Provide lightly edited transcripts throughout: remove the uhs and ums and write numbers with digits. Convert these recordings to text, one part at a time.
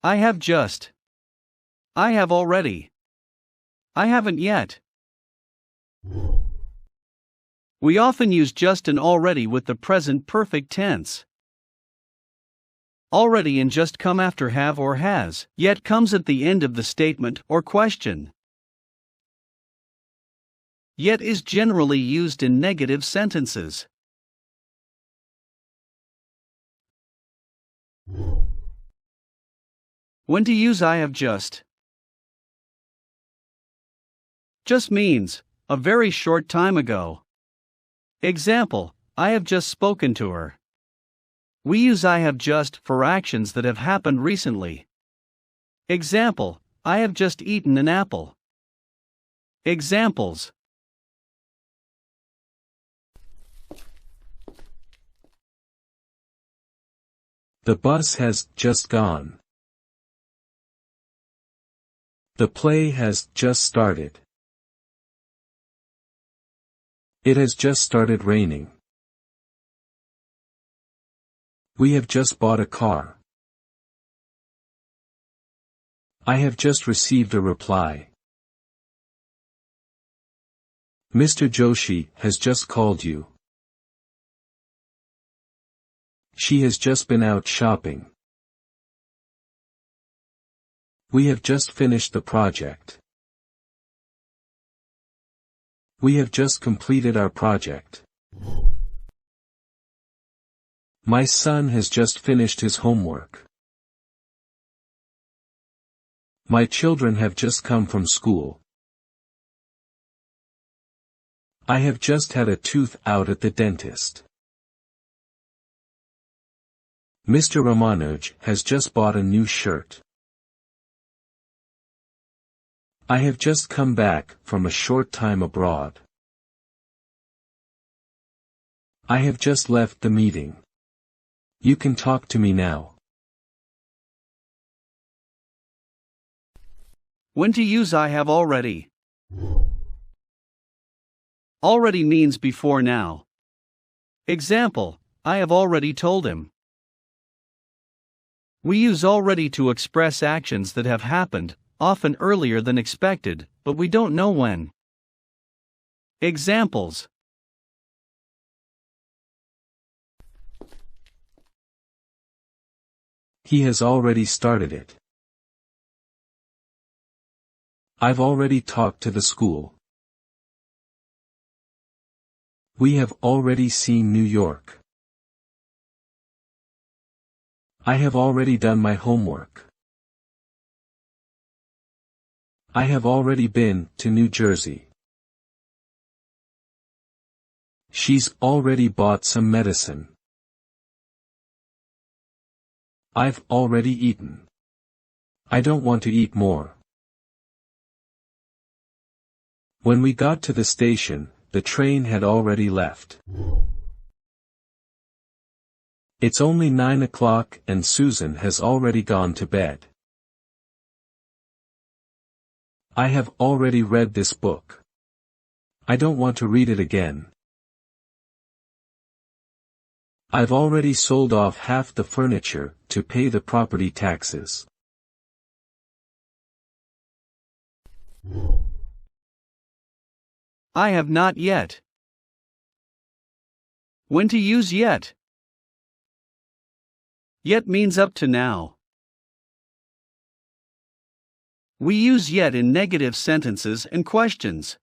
I have just. I have already. I haven't yet. We often use just and already with the present perfect tense. Already and just come after have or has, yet comes at the end of the statement or question. Yet is generally used in negative sentences. When to use I have just. Just means, a very short time ago. Example, I have just spoken to her. We use I have just for actions that have happened recently. Example, I have just eaten an apple. Examples. The bus has just gone. The play has just started. It has just started raining. We have just bought a car. I have just received a reply. Mr. Joshi has just called you. She has just been out shopping. We have just finished the project. We have just completed our project. My son has just finished his homework. My children have just come from school. I have just had a tooth out at the dentist. Mr. Ramanuj has just bought a new shirt. I have just come back from a short time abroad. I have just left the meeting. You can talk to me now. When to use I have already. Already means before now. Example, I have already told him. We use already to express actions that have happened, often earlier than expected, but we don't know when. Examples. He has already started it. I've already talked to the school. We have already seen New York. I have already done my homework. I have already been to New Jersey. She's already bought some medicine. I've already eaten. I don't want to eat more. When we got to the station, the train had already left. It's only 9 o'clock and Susan has already gone to bed. I have already read this book. I don't want to read it again. I've already sold off half the furniture to pay the property taxes. I have not yet. When to use yet. Yet means up to now. We use yet in negative sentences and questions.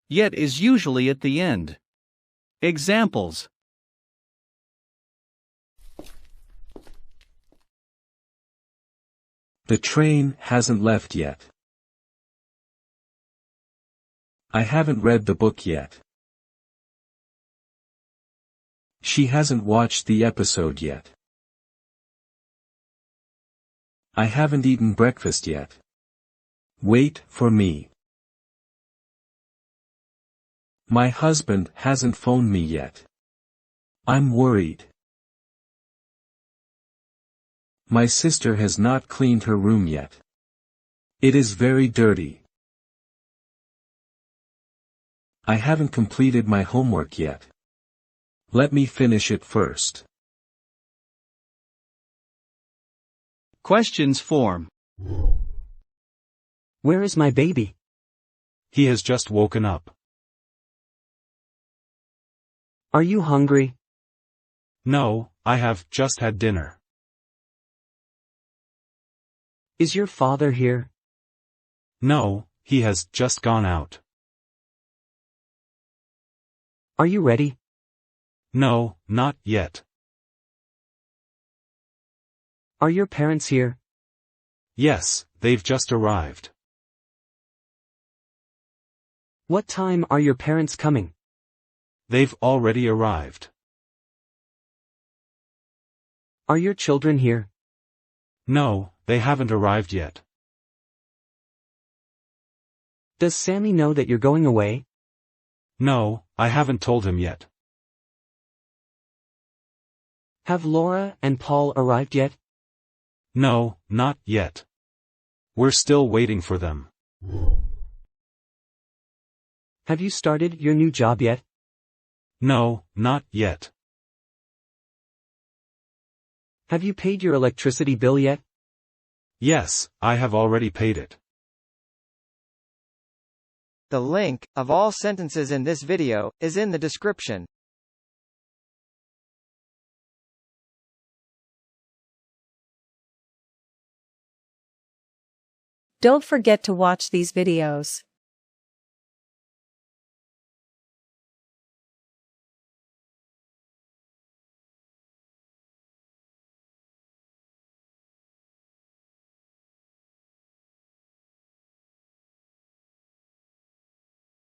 Yet is usually at the end. Examples. The train hasn't left yet. I haven't read the book yet. She hasn't watched the episode yet. I haven't eaten breakfast yet. Wait for me. My husband hasn't phoned me yet. I'm worried. My sister has not cleaned her room yet. It is very dirty. I haven't completed my homework yet. Let me finish it first. Questions form. Where is my baby? He has just woken up. Are you hungry? No, I have just had dinner. Is your father here? No, he has just gone out. Are you ready? No, not yet. Are your parents here? Yes, they've just arrived. What time are your parents coming? They've already arrived. Are your children here? No, they haven't arrived yet. Does Sammy know that you're going away? No, I haven't told him yet. Have Laura and Paul arrived yet? No, not yet. We're still waiting for them. Have you started your new job yet? No, not yet. Have you paid your electricity bill yet? Yes, I have already paid it. The link of all sentences in this video is in the description. Don't forget to watch these videos.